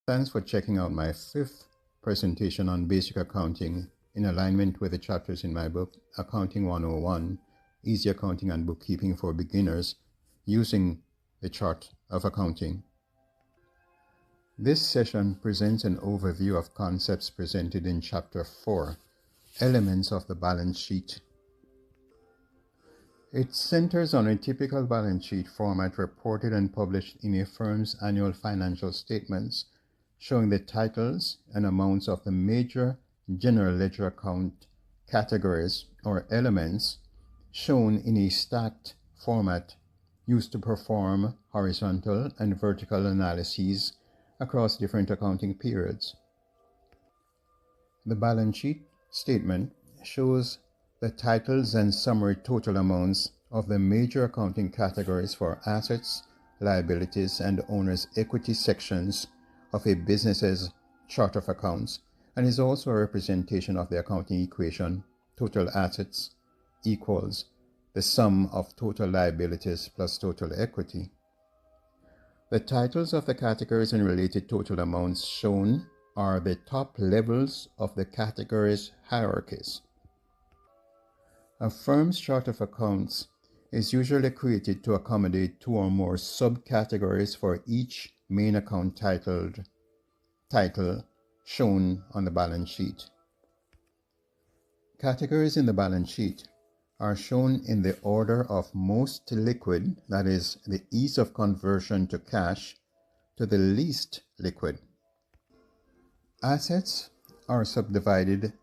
Thanks for checking out my 5th presentation on basic accounting in alignment with the chapters in my book, Accounting 101, Easy Accounting and Bookkeeping for Beginners, using the chart of accounting. This session presents an overview of concepts presented in Chapter 4, Elements of the Balance Sheet. It centers on a typical balance sheet format reported and published in a firm's annual financial statements, showing the titles and amounts of the major general ledger account categories or elements shown in a stacked format used to perform horizontal and vertical analyses across different accounting periods. The balance sheet statement shows the titles and summary total amounts of the major accounting categories for assets, liabilities, and owner's equity sections of a business's chart of accounts, and is also a representation of the accounting equation total assets equals the sum of total liabilities plus total equity. The titles of the categories and related total amounts shown are the top levels of the categories' hierarchies. A firm's chart of accounts is usually created to accommodate 2 or more subcategories for each main account title shown on the balance sheet. Categories in the balance sheet are shown in the order of most liquid, that is, the ease of conversion to cash, to the least liquid. Assets are subdivided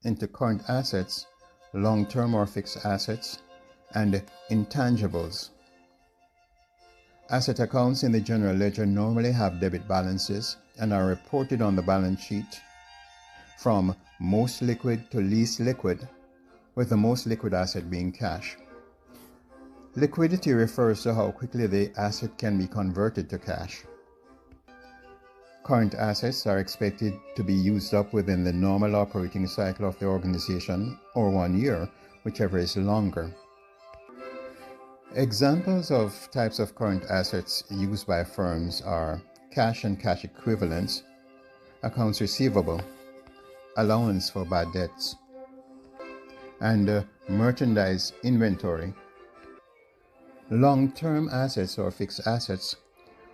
into current assets, long-term or fixed assets, and intangibles. Asset accounts in the general ledger normally have debit balances and are reported on the balance sheet from most liquid to least liquid, with the most liquid asset being cash. Liquidity refers to how quickly the asset can be converted to cash. Current assets are expected to be used up within the normal operating cycle of the organization, or 1 year, whichever is longer. Examples of types of current assets used by firms are cash and cash equivalents, accounts receivable, allowance for bad debts, and merchandise inventory. Long-term assets or fixed assets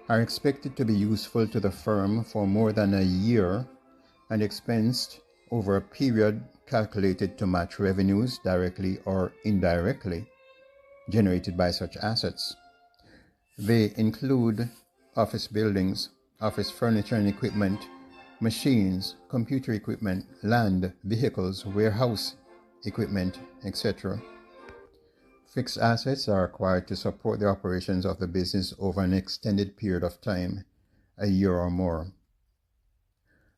are expected to be useful to the firm for more than a year and expensed over a period calculated to match revenues directly or indirectly generated by such assets. They include office buildings, office furniture and equipment, machines, computer equipment, land, vehicles, warehouse equipment, etc. Fixed assets are required to support the operations of the business over an extended period of time, a year or more.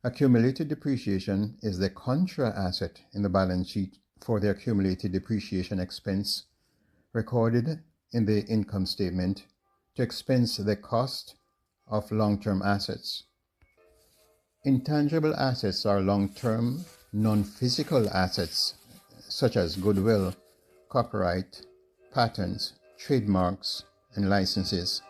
Accumulated depreciation is the contra asset in the balance sheet for the accumulated depreciation expense recorded in the income statement to expense the cost of long-term assets. Intangible assets are long-term, non-physical assets such as goodwill, copyright, patents, trademarks, and licenses.